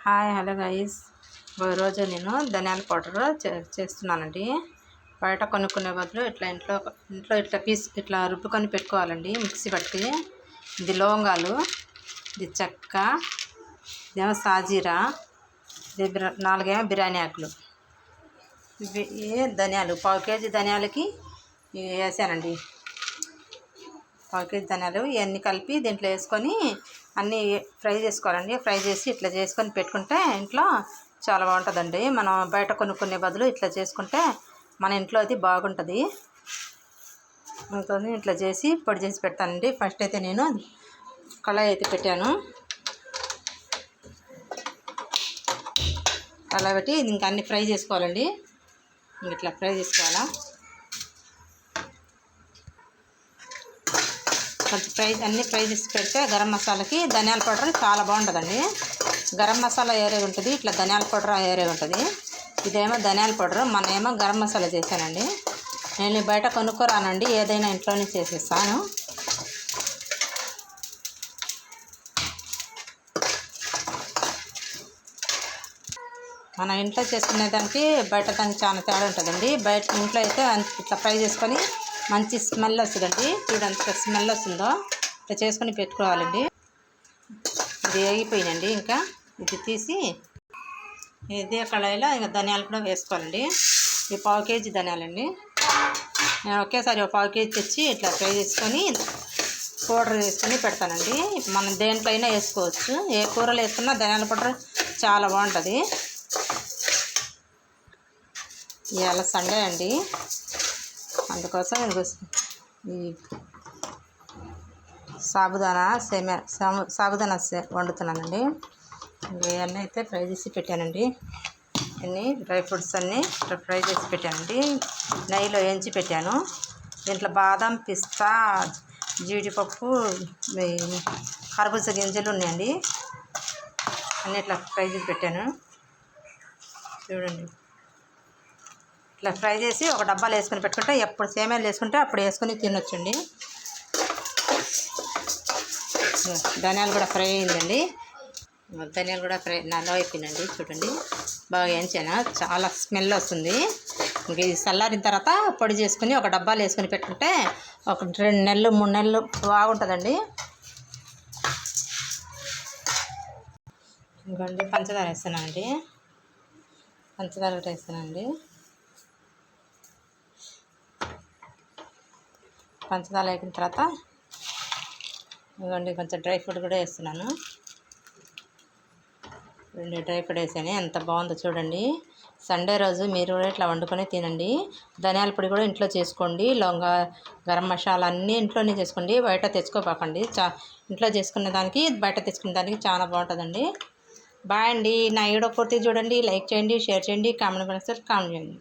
Hi hello guys, రోజు నేను ధనియాల పౌడర్ చేస్తున్నానండి. బయట కొనుక్కునే బదులు ఇట్లా ఇంట్లో ఇట్లా ఇట్లా రుబ్బుకొని పెట్టుకోవాలండి. మిక్సీ పట్టి ఇది లవంగాలు, ఇది చెక్క, ఇదేమో సాజీరా, ఇది 4 బిర్యానీ ఆకులు, ఇవి ధనియాలు. 1/2 కేజీ ధనియాలకి వేసానండి. 1/2 కేజీ ధనియాలు ఇవన్నీ కలిపి దీంట్లో వేసుకొని అన్నీ ఫ్రై చేసుకోవాలండి. ఫ్రై చేసి ఇట్లా చేసుకొని పెట్టుకుంటే ఇంట్లో చాలా బాగుంటుందండి. మనం బయట కొనుక్కునే బదులు ఇట్లా చేసుకుంటే మన ఇంట్లో అది బాగుంటుంది. ఇట్లా చేసి పొడి చేసి పెడతానండి. ఫస్ట్ అయితే నేను కళాయి అయితే పెట్టాను. కళాయి పెట్టి ఇంకా అన్నీ ఫ్రై చేసుకోవాలండి. ఇట్లా ఫ్రై చేసుకోవాలా. కొంచెం అన్నీ ఫ్రై చేసి పెడితే గరం మసాలాకి ధనియాల పౌడర్ చాలా బాగుంటుందండి. గరం మసాలా వేరేగా ఉంటుంది, ఇట్లా ధనియాల పౌడర్ వేరేగా ఉంటుంది. ఇదేమో ధనియాల పౌడర్, ఏమో గరం మసాలా చేశానండి. నేను బయట కొనుక్కోరానండి, ఏదైనా ఇంట్లోనే చేసేస్తాను. మన ఇంట్లో చేసుకునే దానికి బయట దానికి చాలా తేడా ఉంటుందండి. బయట ఇంట్లో అయితే ఇట్లా ఫ్రై చేసుకొని మంచి స్మెల్ వస్తుందండి. చూడంత స్మెల్ వస్తుందో ఇట్లా చేసుకొని పెట్టుకోవాలండి. ఇది వేగిపోయినండి. ఇంకా ఇది తీసి ఇదే కళాయిలో ఇంకా ధనియాలు కూడా వేసుకోవాలండి. ఇది 1/2 కేజీ ధనియాలండి. నేను ఒకేసారి 1/2 కేజీ తెచ్చి ఇట్లా ఫ్రై చేసుకొని పౌడర్ వేసుకొని పెడతానండి. మనం దేంట్లో అయినా వేసుకోవచ్చు, ఏ కూరలు వేసుకున్నా ధనియాల పౌడర్ చాలా బాగుంటుంది. ఇవాళ సండే అండి, అందుకోసం ఈ సాబుదానా వండుతున్నానండి. ఇవన్నీ అయితే ఫ్రై చేసి పెట్టానండి. అన్నీ డ్రై ఫ్రూట్స్ అన్నీ ఫ్రై చేసి పెట్టానండి. నెయ్యిలో వేయించి పెట్టాను. దీంట్లో బాదం, పిస్తా, జీడిపప్పు, కర్బూజా గింజలు ఉన్నాయండి. అన్నీ ఇట్లా ఫ్రై చేసి పెట్టాను. చూడండి, ఇట్లా ఫ్రై చేసి ఒక డబ్బాలో వేసుకొని పెట్టుకుంటే ఎప్పుడు సేమియాలు వేసుకుంటే అప్పుడు వేసుకొని తినొచ్చండి. ధనియాలు కూడా ఫ్రై అయిందండి. ధనియాలు కూడా ఫ్రై నల్ల అయిపోయిందండి. చూడండి, బాగా వేయించాను, చాలా స్మెల్ వస్తుంది. ఇంక ఇది చల్లారిన తర్వాత పొడి చేసుకుని ఒక డబ్బాలో వేసుకొని పెట్టుకుంటే ఒక 2 నెలలు 3 నెలలు బాగుంటుందండి. ఇంకోండి పంచదార వేస్తానండి. పంచదార కూడా వేస్తానండి. పంచదార వేసిన తర్వాత ఇవ్వండి కొంచెం డ్రై ఫ్రూట్ కూడా వేస్తున్నాను. 2 డ్రై ఫ్రూట్ వేసాను. ఎంత బాగుందో చూడండి. సండే రోజు మీరు కూడా ఇట్లా వండుకొని తినండి. ధనియాల పొడి కూడా ఇంట్లో చేసుకోండి. లవంగ, గరం మసాలా అన్నీ ఇంట్లోనే చేసుకోండి, బయట తెచ్చుకోపాకండి. ఇంట్లో చేసుకునే దానికి బయట తెచ్చుకునే దానికి చాలా బాగుంటుందండి. బాయ్ అండి. నా వీడియో పూర్తి చూడండి, లైక్ చేయండి, షేర్ చేయండి, కామెంట్ చేయండి.